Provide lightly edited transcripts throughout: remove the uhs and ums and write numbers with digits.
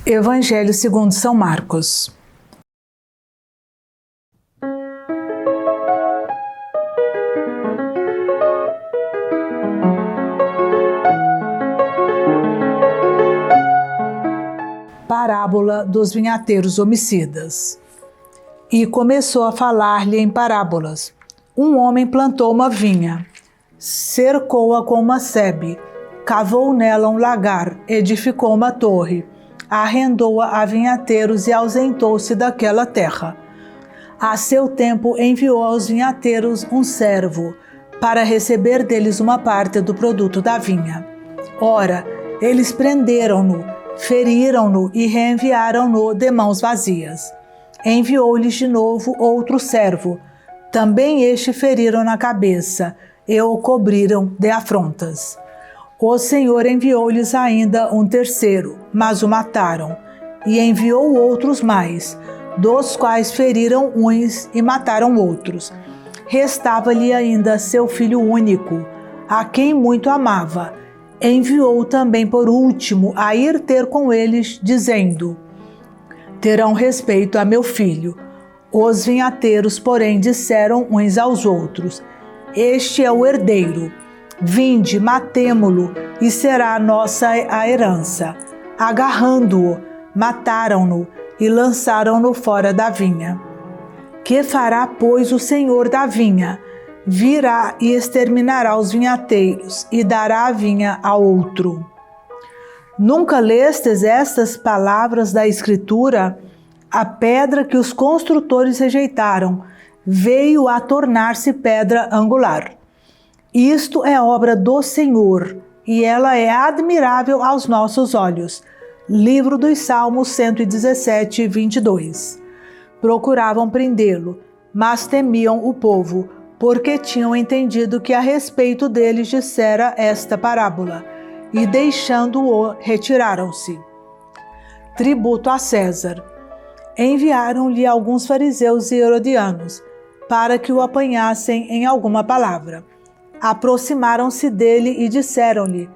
Evangelho segundo São Marcos. Parábola dos vinhateiros homicidas. E começou a falar-lhe em parábolas. Um homem plantou uma vinha, cercou-a com uma sebe, cavou nela um lagar, edificou uma torre, arrendou-a a vinhateiros e ausentou-se daquela terra. A seu tempo enviou aos vinhateiros um servo, para receber deles uma parte do produto da vinha. Ora, eles prenderam-no, feriram-no e reenviaram-no de mãos vazias. Enviou-lhes de novo outro servo. Também este feriram na cabeça e o cobriram de afrontas. O Senhor enviou-lhes ainda um terceiro, mas o mataram. E enviou outros mais, dos quais feriram uns e mataram outros. Restava-lhe ainda seu filho único, a quem muito amava. Enviou também por último a ir ter com eles, dizendo: terão respeito a meu filho. Os vinhateiros, porém, disseram uns aos outros: este é o herdeiro. Vinde, matemo-lo, e será nossa a herança. Agarrando-o, mataram-no e lançaram-no fora da vinha. Que fará, pois, o senhor da vinha? Virá e exterminará os vinhateiros e dará a vinha a outro. Nunca lestes estas palavras da Escritura? A pedra que os construtores rejeitaram veio a tornar-se pedra angular. Isto é obra do Senhor, e ela é admirável aos nossos olhos. Livro dos Salmos 117, 22. Procuravam prendê-lo, mas temiam o povo, porque tinham entendido que a respeito deles dissera esta parábola, e deixando-o, retiraram-se. Tributo a César. Enviaram-lhe alguns fariseus e herodianos, para que o apanhassem em alguma palavra. Aproximaram-se dele e disseram-lhe: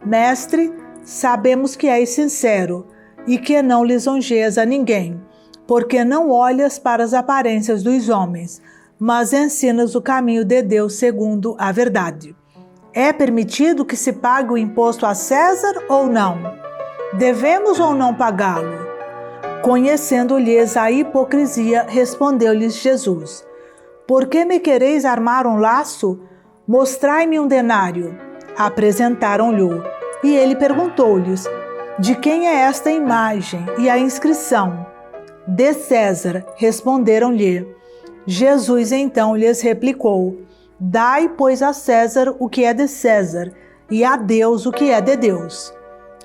Mestre, sabemos que és sincero e que não lisonjeias a ninguém, porque não olhas para as aparências dos homens, mas ensinas o caminho de Deus segundo a verdade. É permitido que se pague o imposto a César ou não? Devemos ou não pagá-lo? Conhecendo-lhes a hipocrisia, respondeu-lhes Jesus: Por que me quereis armar um laço? Mostrai-me um denário. Apresentaram-lhe, e ele perguntou-lhes: De quem é esta imagem e a inscrição? De César, responderam-lhe. Jesus então lhes replicou: Dai, pois, a César o que é de César, e a Deus o que é de Deus.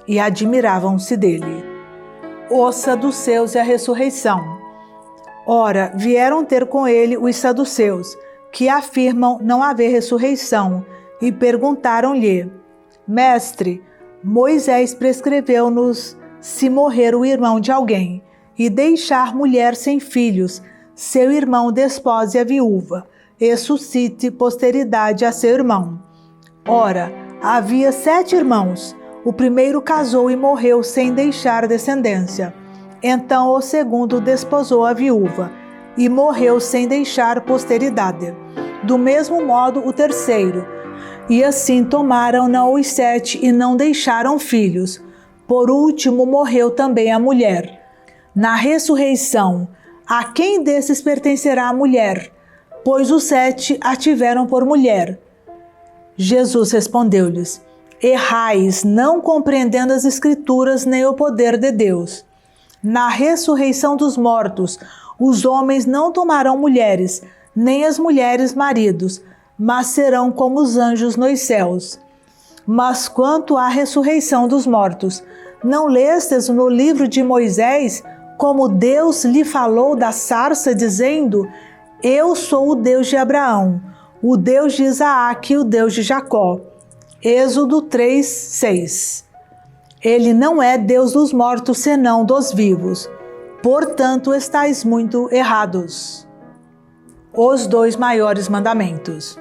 E admiravam-se dele. Os saduceus e a ressurreição. Ora, vieram ter com ele os saduceus, que afirmam não haver ressurreição, e perguntaram-lhe: Mestre, Moisés prescreveu-nos, se morrer o irmão de alguém, e deixar mulher sem filhos, seu irmão despose a viúva, e suscite posteridade a seu irmão. Ora, havia 7 irmãos. O primeiro casou e morreu sem deixar descendência. Então o segundo desposou a viúva, e morreu sem deixar posteridade. Do mesmo modo o terceiro. E assim tomaram-na os 7 e não deixaram filhos. Por último morreu também a mulher. Na ressurreição, a quem desses pertencerá a mulher? Pois os 7 a tiveram por mulher. Jesus respondeu-lhes: Errais, não compreendendo as Escrituras nem o poder de Deus. Na ressurreição dos mortos, os homens não tomarão mulheres, nem as mulheres maridos, mas serão como os anjos nos céus. Mas quanto à ressurreição dos mortos, não lestes no livro de Moisés como Deus lhe falou da sarça, dizendo: Eu sou o Deus de Abraão, o Deus de Isaac e o Deus de Jacó. Êxodo 3, 6. Ele não é Deus dos mortos, senão dos vivos. Portanto, estáis muito errados. Os 2 maiores mandamentos.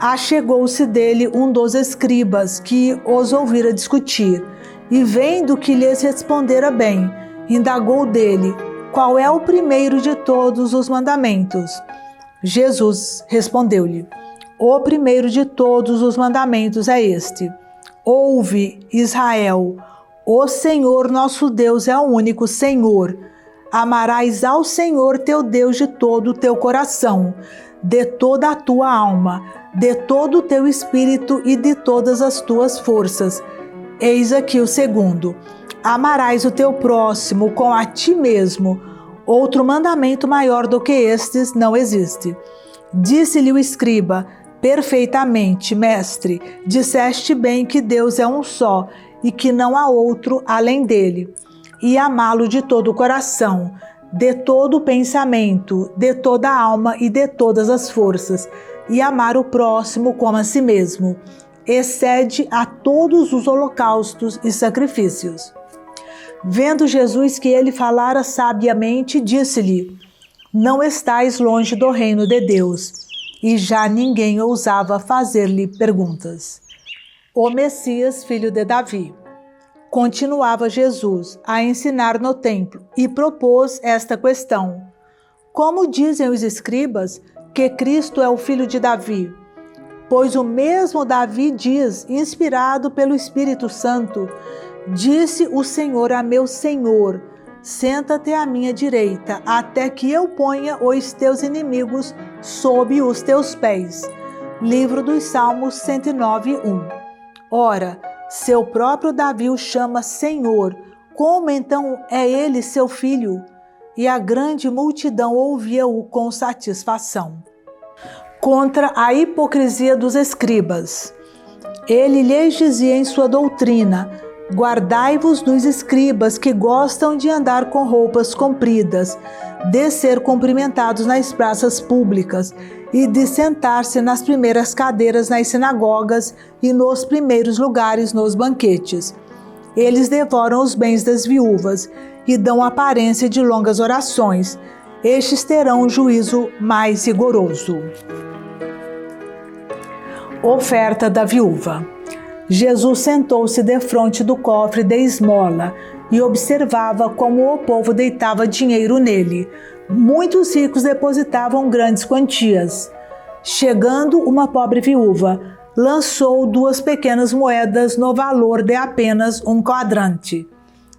Achegou-se dele um dos escribas que os ouvira discutir, e vendo que lhes respondera bem, indagou dele: qual é o primeiro de todos os mandamentos? Jesus respondeu-lhe: o primeiro de todos os mandamentos é este: ouve, Israel, o Senhor nosso Deus é o único Senhor. Amarás ao Senhor teu Deus de todo o teu coração, de toda a tua alma, de todo o teu espírito e de todas as tuas forças. Eis aqui o segundo: amarás o teu próximo como a ti mesmo. Outro mandamento maior do que estes não existe. Disse-lhe o escriba: perfeitamente, mestre, disseste bem que Deus é um só e que não há outro além dele. E amá-lo de todo o coração, de todo o pensamento, de toda a alma e de todas as forças, e amar o próximo como a si mesmo. Excede a todos os holocaustos e sacrifícios. Vendo Jesus que ele falara sabiamente, disse-lhe: não estais longe do reino de Deus. E já ninguém ousava fazer-lhe perguntas. O Messias, filho de Davi. Continuava Jesus a ensinar no templo e propôs esta questão: como dizem os escribas que Cristo é o filho de Davi? Pois o mesmo Davi diz, inspirado pelo Espírito Santo: disse o Senhor a meu Senhor: senta-te à minha direita, até que eu ponha os teus inimigos sob os teus pés. Livro dos Salmos 109:1. Ora, seu próprio Davi o chama Senhor, como então é ele seu filho? E a grande multidão ouvia-o com satisfação. Contra a hipocrisia dos escribas. Ele lhes dizia em sua doutrina: guardai-vos dos escribas que gostam de andar com roupas compridas, de ser cumprimentados nas praças públicas e de sentar-se nas primeiras cadeiras nas sinagogas e nos primeiros lugares nos banquetes. Eles devoram os bens das viúvas e dão aparência de longas orações. Estes terão um juízo mais rigoroso. Oferta da viúva. Jesus sentou-se defronte do cofre de esmola e observava como o povo deitava dinheiro nele. Muitos ricos depositavam grandes quantias. Chegando uma pobre viúva, lançou 2 pequenas moedas no valor de apenas 1 quadrante.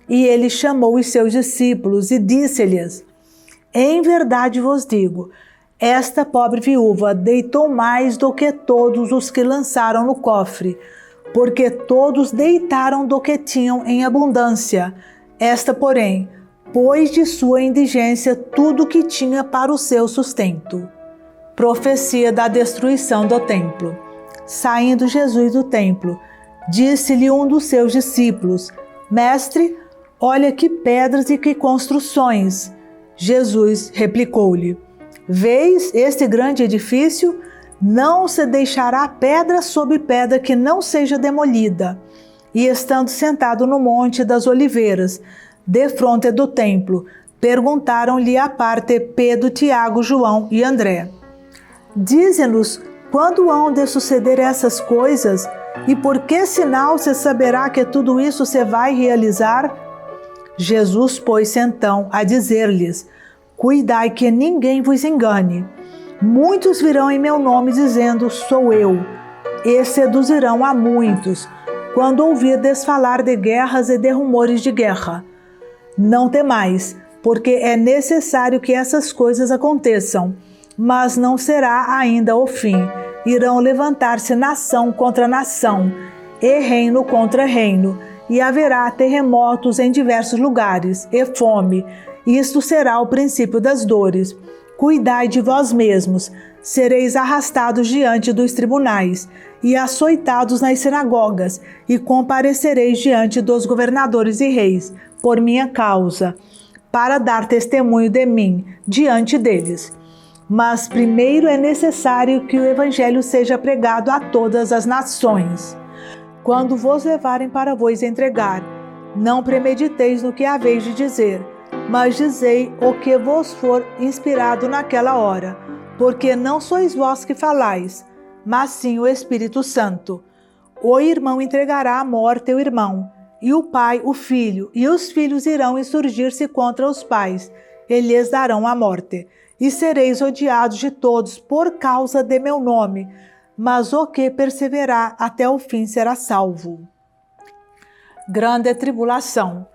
E ele chamou os seus discípulos e disse-lhes: em verdade vos digo, esta pobre viúva deitou mais do que todos os que lançaram no cofre, porque todos deitaram do que tinham em abundância. Esta, porém, pôs de sua indigência tudo o que tinha para o seu sustento. Profecia da destruição do templo. Saindo Jesus do templo, disse-lhe um dos seus discípulos: mestre, olha que pedras e que construções. Jesus replicou-lhe: vês este grande edifício? Não se deixará pedra sobre pedra que não seja demolida. E estando sentado no Monte das Oliveiras, defronte do templo, perguntaram-lhe à parte Pedro, Tiago, João e André: dize-nos, quando hão de suceder essas coisas? E por que sinal se saberá que tudo isso se vai realizar? Jesus pôs-se então a dizer-lhes: cuidai que ninguém vos engane. Muitos virão em meu nome dizendo: sou eu, e seduzirão a muitos, quando ouvirdes falar de guerras e de rumores de guerra. Não temais, porque é necessário que essas coisas aconteçam, mas não será ainda o fim. Irão levantar-se nação contra nação, e reino contra reino, e haverá terremotos em diversos lugares, e fome. Isto será o princípio das dores. Cuidai de vós mesmos, sereis arrastados diante dos tribunais, e açoitados nas sinagogas, e comparecereis diante dos governadores e reis, por minha causa, para dar testemunho de mim diante deles. Mas primeiro é necessário que o evangelho seja pregado a todas as nações. Quando vos levarem para vos entregar, não premediteis no que haveis de dizer, mas dizei o que vos for inspirado naquela hora, porque não sois vós que falais, mas sim o Espírito Santo. O irmão entregará à morte o irmão, e o pai o filho, e os filhos irão insurgir-se contra os pais, e lhes darão a morte. E sereis odiados de todos por causa de meu nome, mas o que perseverar até o fim será salvo. Grande tribulação.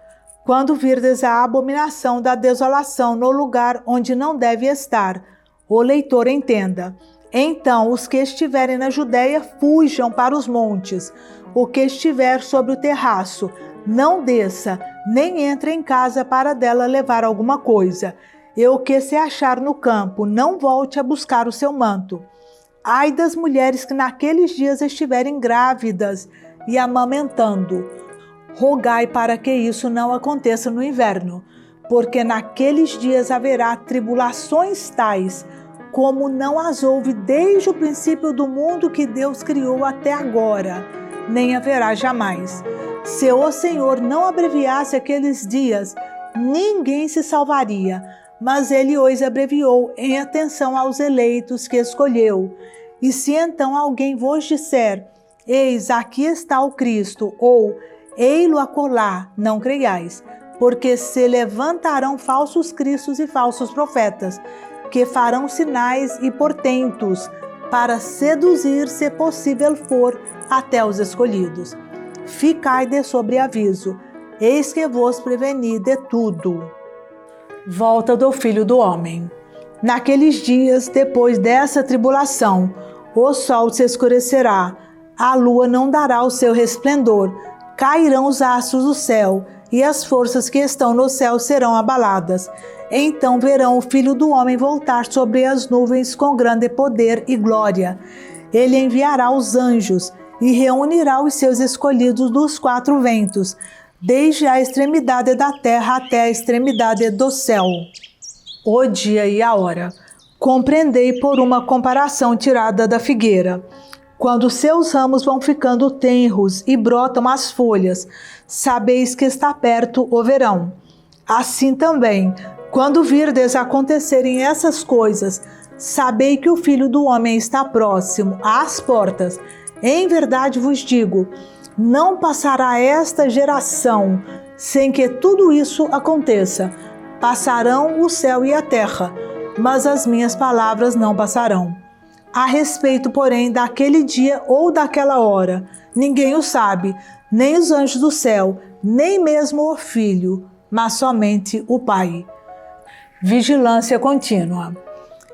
Quando virdes a abominação da desolação no lugar onde não deve estar, o leitor entenda. Então os que estiverem na Judéia fujam para os montes. O que estiver sobre o terraço, não desça, nem entre em casa para dela levar alguma coisa. E o que se achar no campo, não volte a buscar o seu manto. Ai das mulheres que naqueles dias estiverem grávidas e amamentando. Rogai para que isso não aconteça no inverno, porque naqueles dias haverá tribulações tais, como não as houve desde o princípio do mundo que Deus criou até agora, nem haverá jamais. Se o Senhor não abreviasse aqueles dias, ninguém se salvaria, mas Ele os abreviou em atenção aos eleitos que escolheu. E se então alguém vos disser, eis, aqui está o Cristo, ou ei-lo acolá, não creiais, porque se levantarão falsos cristos e falsos profetas, que farão sinais e portentos, para seduzir, se possível for, até os escolhidos. Ficai de sobreaviso, eis que vos preveni de tudo. Volta do Filho do Homem. Naqueles dias, depois dessa tribulação, o sol se escurecerá, a lua não dará o seu resplendor, cairão os astros do céu, e as forças que estão no céu serão abaladas. Então verão o Filho do Homem voltar sobre as nuvens com grande poder e glória. Ele enviará os anjos e reunirá os seus escolhidos dos quatro ventos, desde a extremidade da terra até a extremidade do céu. O dia e a hora. Compreendei por uma comparação tirada da figueira. Quando seus ramos vão ficando tenros e brotam as folhas, sabeis que está perto o verão. Assim também, quando virdes acontecerem essas coisas, sabei que o Filho do Homem está próximo, às portas. Em verdade vos digo, não passará esta geração sem que tudo isso aconteça. Passarão o céu e a terra, mas as minhas palavras não passarão. A respeito, porém, daquele dia ou daquela hora, ninguém o sabe, nem os anjos do céu, nem mesmo o Filho, mas somente o Pai. Vigilância contínua.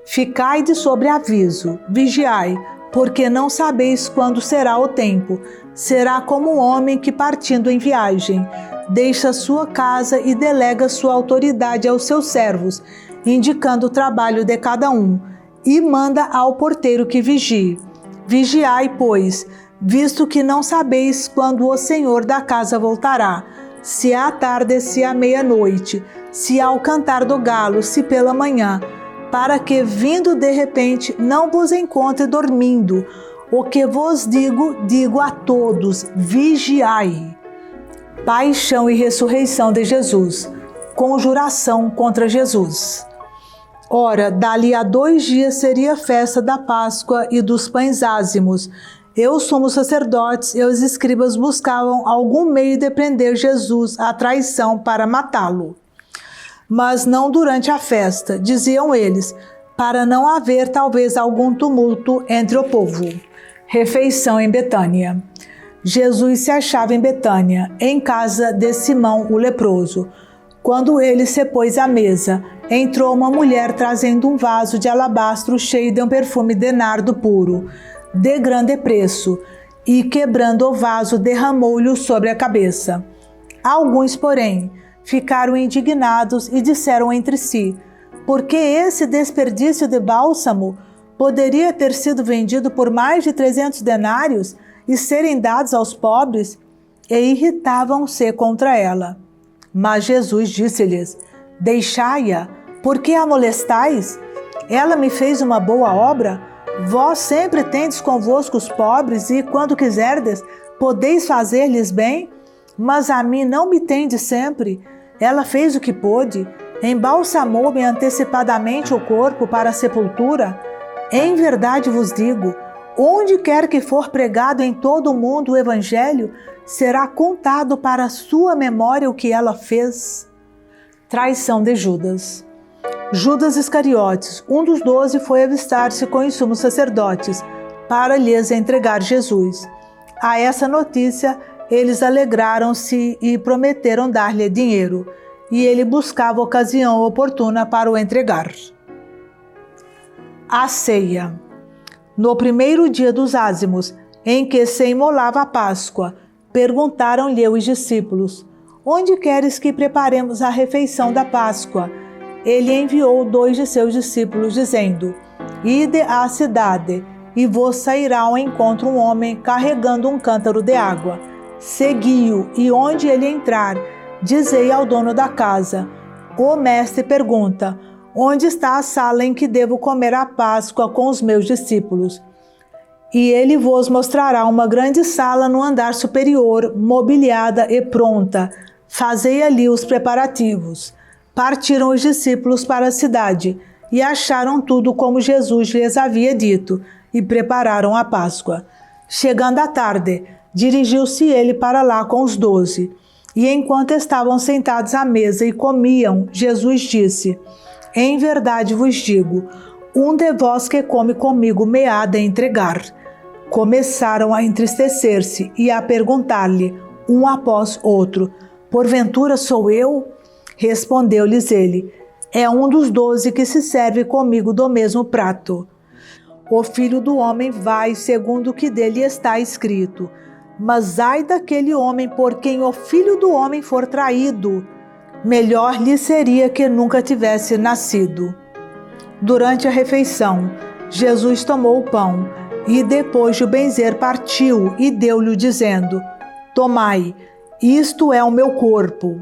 Ficai de sobreaviso, vigiai, porque não sabeis quando será o tempo. Será como um homem que, partindo em viagem, deixa sua casa e delega sua autoridade aos seus servos, indicando o trabalho de cada um, e manda ao porteiro que vigie. Vigiai, pois, visto que não sabeis quando o Senhor da casa voltará, se à tarde, se à meia-noite, se ao cantar do galo, se pela manhã, para que, vindo de repente, não vos encontre dormindo. O que vos digo, digo a todos, vigiai. Paixão e ressurreição de Jesus. Conjuração contra Jesus. Ora, dali a 2 dias seria a festa da Páscoa e dos pães ázimos. E os sumos sacerdotes e os escribas buscavam algum meio de prender Jesus à traição para matá-lo. Mas não durante a festa, diziam eles, para não haver talvez algum tumulto entre o povo. Refeição em Betânia. Jesus se achava em Betânia, em casa de Simão o leproso. Quando ele se pôs à mesa, entrou uma mulher trazendo um vaso de alabastro cheio de um perfume de nardo puro, de grande preço, e quebrando o vaso derramou-lhe sobre a cabeça. Alguns, porém, ficaram indignados e disseram entre si, porque esse desperdício de bálsamo poderia ter sido vendido por mais de 300 denários e serem dados aos pobres, e irritavam-se contra ela. Mas Jesus disse-lhes, deixai-a, por que a molestais? Ela me fez uma boa obra. Vós sempre tendes convosco os pobres e, quando quiserdes, podeis fazer-lhes bem, mas a mim não me tendes sempre. Ela fez o que pôde, embalsamou-me antecipadamente o corpo para a sepultura. Em verdade vos digo, onde quer que for pregado em todo o mundo o Evangelho, será contado para a sua memória o que ela fez? Traição de Judas. Judas Iscariotes, um dos 12, foi avistar-se com os sumos sacerdotes para lhes entregar Jesus. A essa notícia, eles alegraram-se e prometeram dar-lhe dinheiro, e ele buscava ocasião oportuna para o entregar. A ceia. No primeiro dia dos ázimos, em que se imolava a Páscoa, perguntaram-lhe os discípulos: onde queres que preparemos a refeição da Páscoa? Ele enviou 2 de seus discípulos, dizendo: ide à cidade, e vos sairá ao encontro um homem carregando um cântaro de água. Segui-o, e onde ele entrar, dizei ao dono da casa: o mestre pergunta: onde está a sala em que devo comer a Páscoa com os meus discípulos? E ele vos mostrará uma grande sala no andar superior, mobiliada e pronta. Fazei ali os preparativos. Partiram os discípulos para a cidade e acharam tudo como Jesus lhes havia dito e prepararam a Páscoa. Chegando à tarde, dirigiu-se ele para lá com os 12. E enquanto estavam sentados à mesa e comiam, Jesus disse: em verdade vos digo, um de vós que come comigo me há de entregar. Começaram a entristecer-se e a perguntar-lhe, um após outro: porventura sou eu? Respondeu-lhes ele: é um dos 12 que se serve comigo do mesmo prato. O Filho do Homem vai segundo o que dele está escrito. Mas ai daquele homem por quem o Filho do Homem for traído. Melhor lhe seria que nunca tivesse nascido. Durante a refeição, Jesus tomou o pão e, depois de o benzer, partiu e deu-lhe, dizendo: tomai, isto é o meu corpo.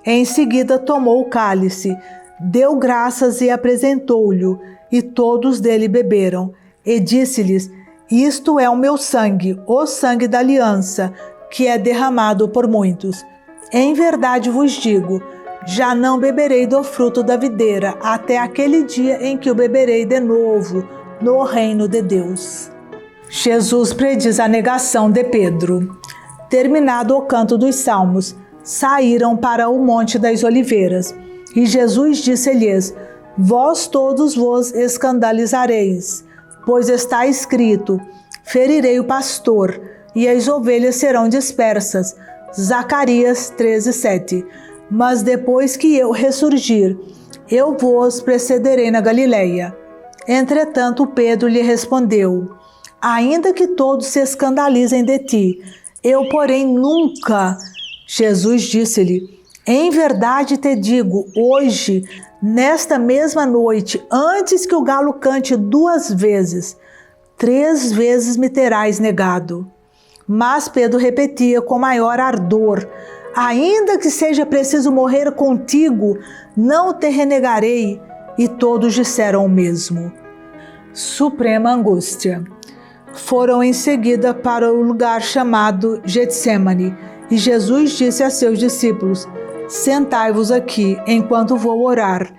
Em seguida tomou o cálice, deu graças e apresentou-lhe, e todos dele beberam. E disse-lhes: isto é o meu sangue, o sangue da aliança, que é derramado por muitos. Em verdade vos digo, já não beberei do fruto da videira, até aquele dia em que o beberei de novo, no reino de Deus. Jesus prediz a negação de Pedro. Terminado o canto dos salmos, saíram para o Monte das Oliveiras. E Jesus disse-lhes: vós todos vos escandalizareis, pois está escrito: ferirei o pastor, e as ovelhas serão dispersas. Zacarias 13:7. Mas depois que eu ressurgir, eu vos precederei na Galileia. Entretanto, Pedro lhe respondeu: ainda que todos se escandalizem de ti, eu, porém, nunca. Jesus disse-lhe: em verdade te digo, hoje, nesta mesma noite, antes que o galo cante 2 vezes, 3 vezes me terás negado. Mas Pedro repetia com maior ardor: ainda que seja preciso morrer contigo, não te renegarei. E todos disseram o mesmo. Suprema angústia. Foram em seguida para o lugar chamado Getsêmani, e Jesus disse a seus discípulos: sentai-vos aqui, enquanto vou orar.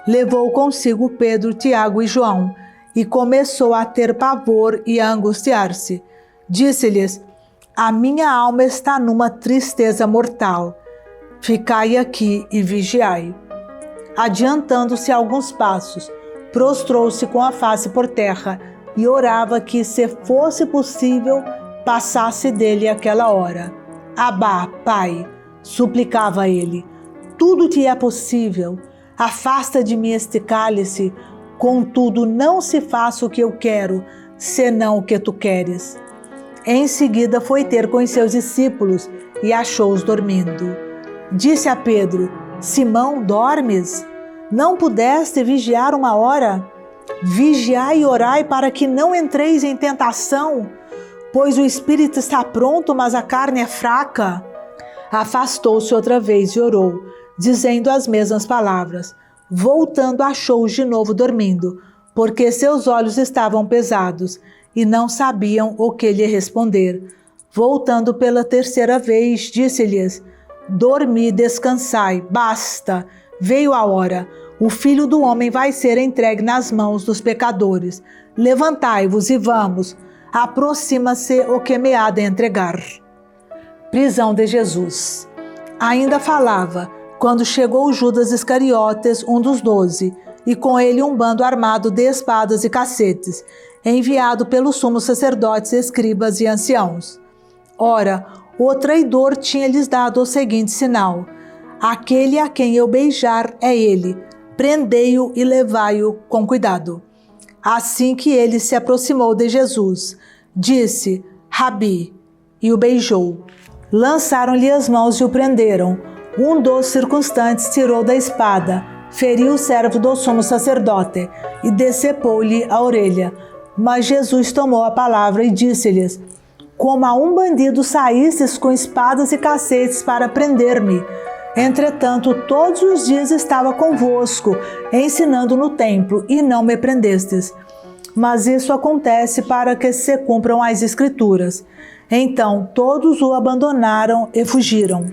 Levou consigo Pedro, Tiago e João, e começou a ter pavor e a angustiar-se. Disse-lhes: a minha alma está numa tristeza mortal. Ficai aqui e vigiai. Adiantando-se alguns passos, prostrou-se com a face por terra e orava que, se fosse possível, passasse dele aquela hora. Abá, Pai, suplicava ele, tudo te é possível. Afasta de mim este cálice, contudo não se faça o que eu quero, senão o que tu queres. Em seguida foi ter com os seus discípulos e achou-os dormindo. Disse a Pedro: Simão, dormes? Não pudeste vigiar 1 hora? Vigiai e orai para que não entreis em tentação, pois o espírito está pronto, mas a carne é fraca. Afastou-se outra vez e orou, dizendo as mesmas palavras. Voltando, achou-os de novo dormindo, porque seus olhos estavam pesados e não sabiam o que lhe responder. Voltando pela 3ª vez, disse-lhes: dormi, descansai, basta, veio a hora. O Filho do Homem vai ser entregue nas mãos dos pecadores. Levantai-vos e vamos. Aproxima-se o que me há de entregar. Prisão de Jesus. Ainda falava, quando chegou Judas Iscariotes, um dos 12, e com ele um bando armado de espadas e cacetes, enviado pelos sumos sacerdotes, escribas e anciãos. Ora, o traidor tinha-lhes dado o seguinte sinal: aquele a quem eu beijar é ele, prendei-o e levai-o com cuidado. Assim que ele se aproximou de Jesus, disse, Rabi, e o beijou. Lançaram-lhe as mãos e o prenderam. Um dos circunstantes tirou da espada, feriu o servo do sumo sacerdote e decepou-lhe a orelha. Mas Jesus tomou a palavra e disse-lhes, como a um bandido saístes com espadas e cacetes para prender-me. Entretanto, todos os dias estava convosco, ensinando no templo, e não me prendestes. Mas isso acontece para que se cumpram as Escrituras. Então todos o abandonaram e fugiram.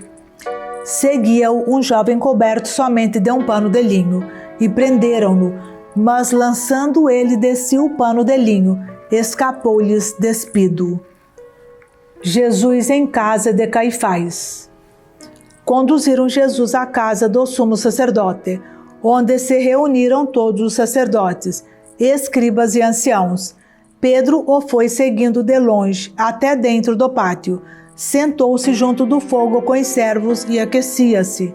Seguia-o um jovem coberto somente de um pano de linho, e prenderam-no, mas lançando ele de si o pano de linho, escapou-lhes despido. Jesus em casa de Caifás. Conduziram Jesus à casa do sumo sacerdote, onde se reuniram todos os sacerdotes, escribas e anciãos. Pedro o foi seguindo de longe até dentro do pátio. Sentou-se junto do fogo com os servos e aquecia-se.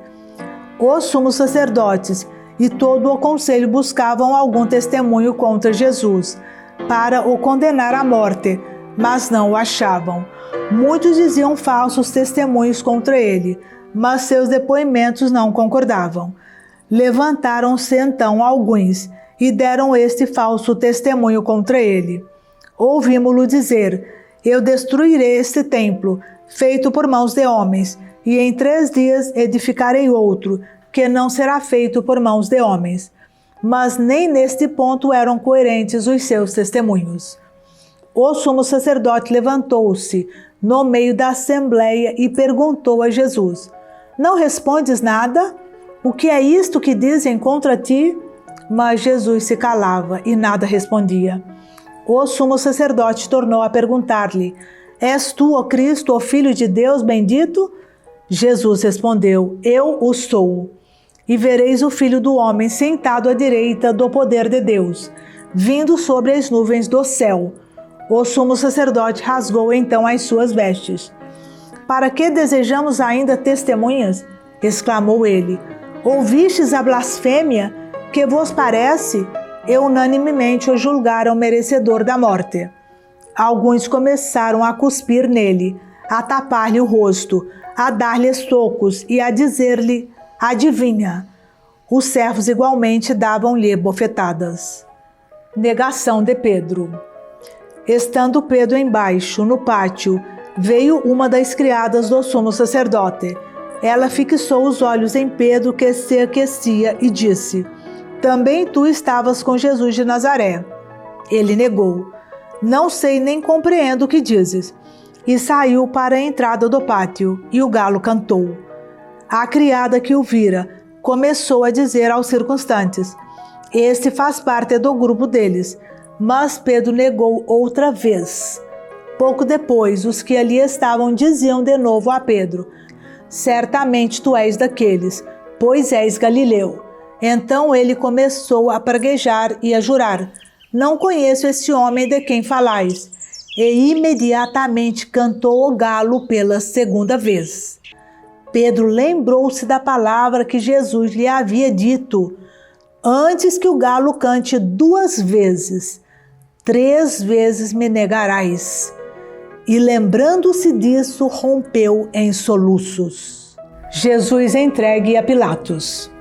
Os sumos sacerdotes e todo o conselho buscavam algum testemunho contra Jesus, para o condenar à morte, mas não o achavam. Muitos diziam falsos testemunhos contra ele, mas seus depoimentos não concordavam. Levantaram-se então alguns e deram este falso testemunho contra ele. Ouvimo-lo dizer, eu destruirei este templo, feito por mãos de homens, e em 3 dias edificarei outro, que não será feito por mãos de homens. Mas nem neste ponto eram coerentes os seus testemunhos. O sumo sacerdote levantou-se no meio da assembleia e perguntou a Jesus, não respondes nada? O que é isto que dizem contra ti? Mas Jesus se calava e nada respondia. O sumo sacerdote tornou a perguntar-lhe, és tu o Cristo, o Filho de Deus bendito? Jesus respondeu, eu o sou. E vereis o Filho do Homem sentado à direita do poder de Deus, vindo sobre as nuvens do céu. O sumo sacerdote rasgou então as suas vestes. Para que desejamos ainda testemunhas? Exclamou ele. Ouvistes a blasfêmia? Que vos parece? E unanimemente o julgaram merecedor da morte. Alguns começaram a cuspir nele, a tapar-lhe o rosto, a dar-lhe socos e a dizer-lhe, adivinha. Os servos igualmente davam-lhe bofetadas. Negação de Pedro. Estando Pedro embaixo, no pátio, veio uma das criadas do sumo sacerdote. Ela fixou os olhos em Pedro, que se aquecia, e disse, também tu estavas com Jesus de Nazaré. Ele negou, não sei nem compreendo o que dizes. E saiu para a entrada do pátio, e o galo cantou. A criada que o vira começou a dizer aos circunstantes, este faz parte do grupo deles. Mas Pedro negou outra vez. Pouco depois, os que ali estavam diziam de novo a Pedro, certamente tu és daqueles, pois és Galileu. Então ele começou a praguejar e a jurar, não conheço esse homem de quem falais. E imediatamente cantou o galo pela 2ª vez. Pedro lembrou-se da palavra que Jesus lhe havia dito, antes que o galo cante 2 vezes, 3 vezes me negarás. E lembrando-se disso, rompeu em soluços. Jesus entregue a Pilatos.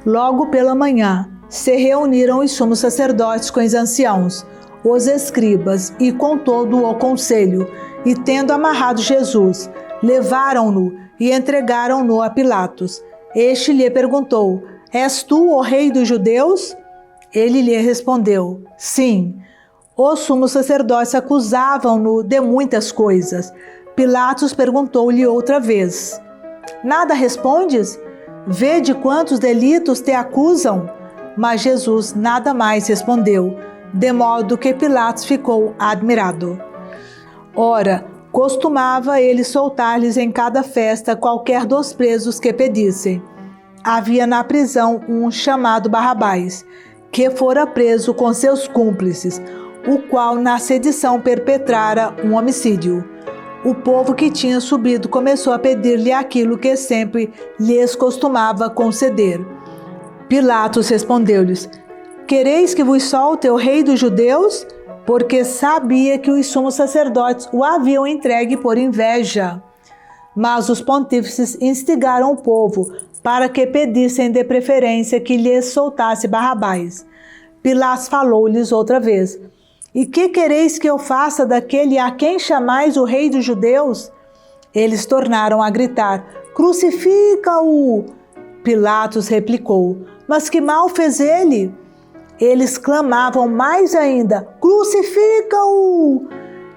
Logo pela manhã, se reuniram os sumos sacerdotes com os anciãos, os escribas e com todo o conselho, e tendo amarrado Jesus, levaram-no e entregaram-no a Pilatos. Este lhe perguntou, és tu o rei dos judeus? Ele lhe respondeu, sim. Os sumos sacerdotes acusavam-no de muitas coisas. Pilatos perguntou-lhe outra vez, nada respondes? Vede quantos delitos te acusam? Mas Jesus nada mais respondeu, de modo que Pilatos ficou admirado. Ora, Costumava ele soltar-lhes em cada festa qualquer dos presos que pedissem. Havia na prisão um chamado Barrabás, que fora preso com seus cúmplices, o qual na sedição perpetrara um homicídio. O povo que tinha subido começou a pedir-lhe aquilo que sempre lhes costumava conceder. Pilatos respondeu-lhes: Quereis que vos solte o rei dos judeus? Porque sabia que os sumos sacerdotes o haviam entregue por inveja. Mas os pontífices instigaram o povo para que pedissem de preferência que lhes soltasse Barrabás. Pilatos falou-lhes outra vez: E que quereis que eu faça daquele a quem chamais o rei dos judeus? Eles tornaram a gritar: Crucifica-o! Pilatos replicou: Mas que mal fez ele? Eles clamavam mais ainda: Crucifica-o!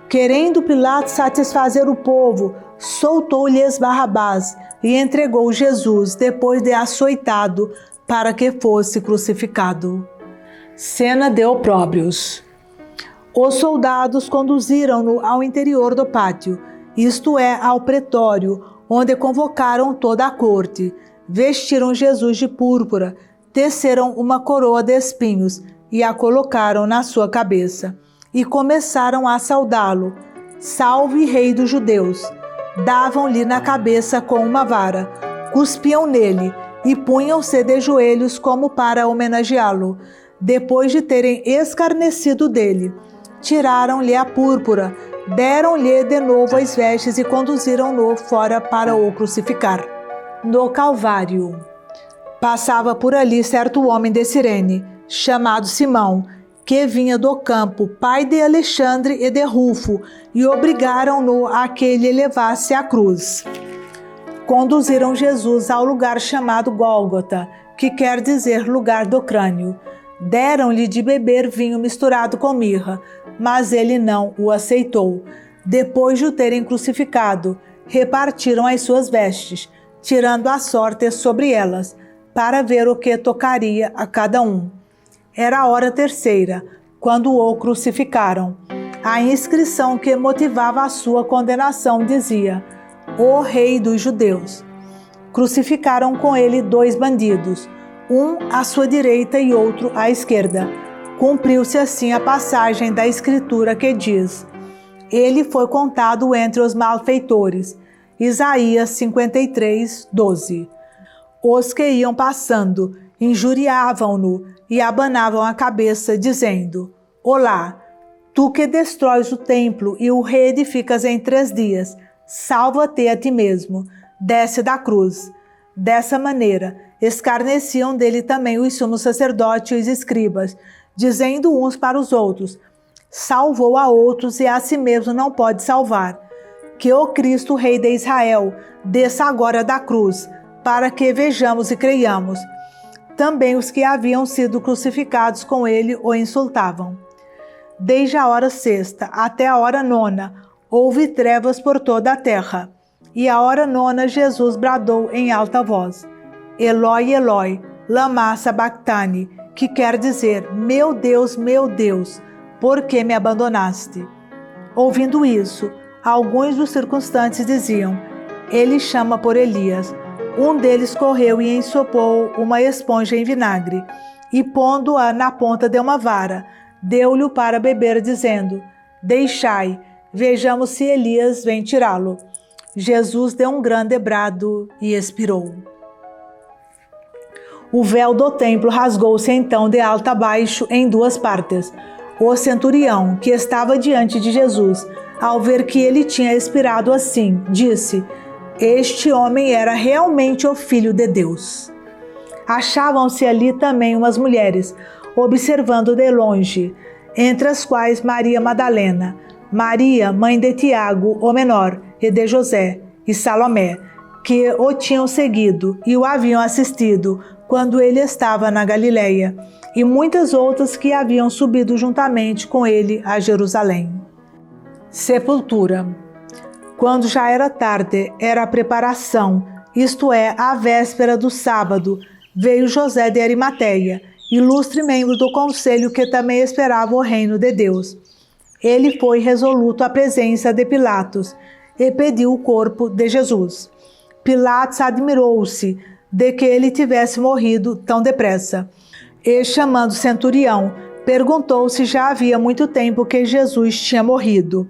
Querendo Pilatos satisfazer o povo, soltou-lhes Barrabás e entregou Jesus, depois de açoitado, para que fosse crucificado. Cena de opróbrios. Os soldados conduziram-no ao interior do pátio, isto é, ao pretório, onde convocaram toda a corte. Vestiram Jesus de púrpura, teceram uma coroa de espinhos e a colocaram na sua cabeça. E começaram a saudá-lo: Salve, Rei dos Judeus! Davam-lhe na cabeça com uma vara, cuspiam nele e punham-se de joelhos como para homenageá-lo. Depois de terem escarnecido dele, tiraram-lhe a púrpura, deram-lhe de novo as vestes e conduziram-no fora para o crucificar. No Calvário. Passava por ali certo homem de Cirene, chamado Simão, que vinha do campo, pai de Alexandre e de Rufo, e obrigaram-no a que ele levasse a cruz. Conduziram Jesus ao lugar chamado Gólgota, que quer dizer lugar do crânio. Deram-lhe de beber vinho misturado com mirra, mas ele não o aceitou. Depois de o terem crucificado, repartiram as suas vestes, tirando a sorte sobre elas, para ver o que tocaria a cada um. Era a hora terceira, quando o crucificaram. A inscrição que motivava a sua condenação dizia: O Rei dos Judeus. Crucificaram com ele 2 bandidos, um à sua direita e outro à esquerda. Cumpriu-se assim a passagem da Escritura que diz: Ele foi contado entre os malfeitores. Isaías 53, 12. Os que iam passando injuriavam-no e abanavam a cabeça, dizendo: Olá, tu que destróis o templo e o reedificas em 3 dias, salva-te a ti mesmo, desce da cruz. Dessa maneira, escarneciam dele também os sumos sacerdotes e os escribas, dizendo uns para os outros: Salvou a outros e a si mesmo não pode salvar. Que o Cristo, Rei de Israel, desça agora da cruz, para que vejamos e creiamos. Também os que haviam sido crucificados com ele o insultavam. Desde a hora 6ª até a hora 9ª, houve trevas por toda a terra. E à hora 9ª, Jesus bradou em alta voz: Eloi, Eloi, lama sabachthani, que quer dizer: meu Deus, por que me abandonaste? Ouvindo isso, alguns dos circunstantes diziam: Ele chama por Elias. Um deles correu e ensopou uma esponja em vinagre, e pondo-a na ponta de uma vara, deu-lhe para beber, dizendo: Deixai, vejamos se Elias vem tirá-lo. Jesus deu um grande brado e expirou. O véu do templo rasgou-se então de alto a baixo em 2 partes. O centurião, que estava diante de Jesus, ao ver que ele tinha expirado assim, disse: Este homem era realmente o Filho de Deus. Achavam-se ali também umas mulheres, observando de longe, entre as quais Maria Madalena, Maria, mãe de Tiago, o menor, e de José, e Salomé, que o tinham seguido e o haviam assistido quando ele estava na Galileia, e muitas outras que haviam subido juntamente com ele a Jerusalém. Sepultura. Quando já era tarde, era a preparação, isto é, a véspera do sábado, veio José de Arimateia, ilustre membro do conselho que também esperava o reino de Deus. ele foi resoluto à presença de Pilatos e pediu o corpo de Jesus. Pilatos admirou-se de que ele tivesse morrido tão depressa. E, chamando o centurião, perguntou se já havia muito tempo que Jesus tinha morrido.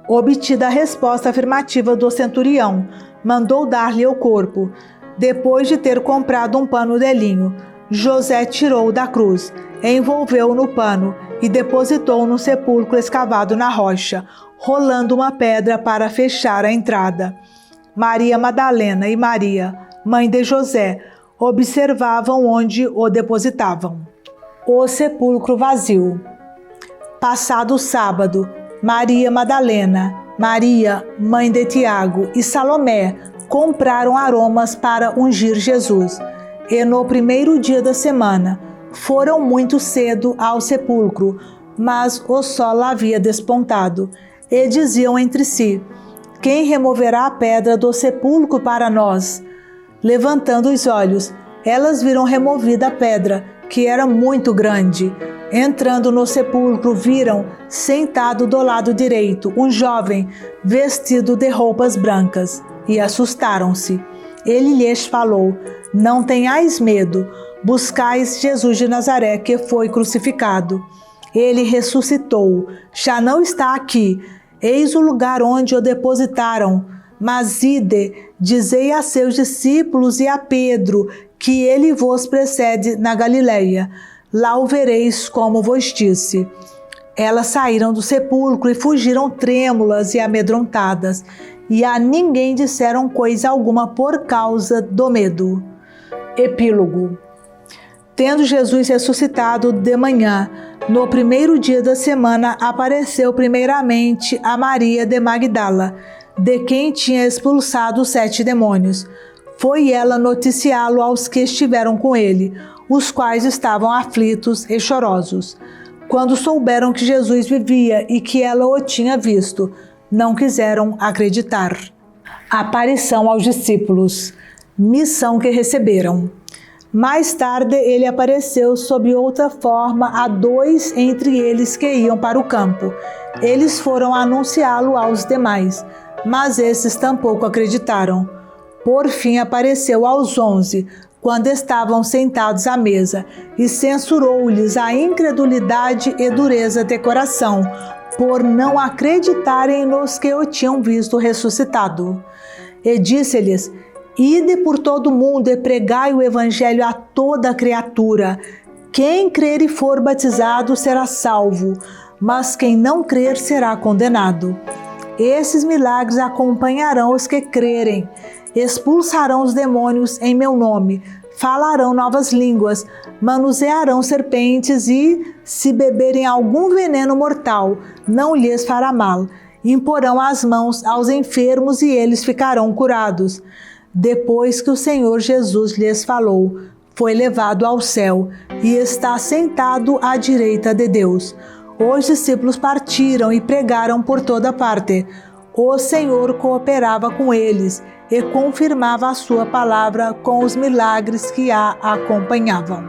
Obtida a resposta afirmativa do centurião, mandou dar-lhe o corpo. Depois de ter comprado um pano de linho, José tirou da cruz, envolveu-o no pano e depositou no sepulcro escavado na rocha, rolando uma pedra para fechar a entrada. Maria Madalena e Maria, mãe de José, observavam onde o depositavam. O sepulcro vazio. Passado o sábado, Maria Madalena, Maria, mãe de Tiago, e Salomé compraram aromas para ungir Jesus. E no primeiro dia da semana, foram muito cedo ao sepulcro, mas o sol havia despontado. E diziam entre si: quem removerá a pedra do sepulcro para nós? Levantando os olhos, elas viram removida a pedra, que era muito grande. Entrando no sepulcro, viram, sentado do lado direito, um jovem vestido de roupas brancas, e assustaram-se. Ele lhes falou: não tenhais medo, buscais Jesus de Nazaré, que foi crucificado. Ele ressuscitou, já não está aqui. Eis o lugar onde o depositaram. Mas ide, dizei a seus discípulos e a Pedro, que ele vos precede na Galileia. Lá o vereis como vos disse. Elas saíram do sepulcro e fugiram trêmulas e amedrontadas, e a ninguém disseram coisa alguma por causa do medo. Epílogo. Tendo Jesus ressuscitado de manhã, no primeiro dia da semana, apareceu primeiramente a Maria de Magdala, de quem tinha expulsado 7 demônios. Foi ela noticiá-lo aos que estiveram com ele, os quais estavam aflitos e chorosos. Quando souberam que Jesus vivia e que ela o tinha visto, não quiseram acreditar. Aparição aos discípulos. Missão que receberam. Mais tarde, ele apareceu sob outra forma a 2 entre eles que iam para o campo. Eles foram anunciá-lo aos demais, mas esses tampouco acreditaram. Por fim, apareceu aos 11, quando estavam sentados à mesa, e censurou-lhes a incredulidade e dureza de coração, por não acreditarem nos que o tinham visto ressuscitado. E disse-lhes: ide por todo o mundo e pregai o evangelho a toda criatura. Quem crer e for batizado será salvo, mas quem não crer será condenado. Esses milagres acompanharão os que crerem. Expulsarão os demônios em meu nome, falarão novas línguas, manusearão serpentes e, se beberem algum veneno mortal, não lhes fará mal. Imporão as mãos aos enfermos e eles ficarão curados. Depois que o Senhor Jesus lhes falou, foi levado ao céu e está sentado à direita de Deus. Os discípulos partiram e pregaram por toda parte. O Senhor cooperava com eles e confirmava a sua palavra com os milagres que a acompanhavam.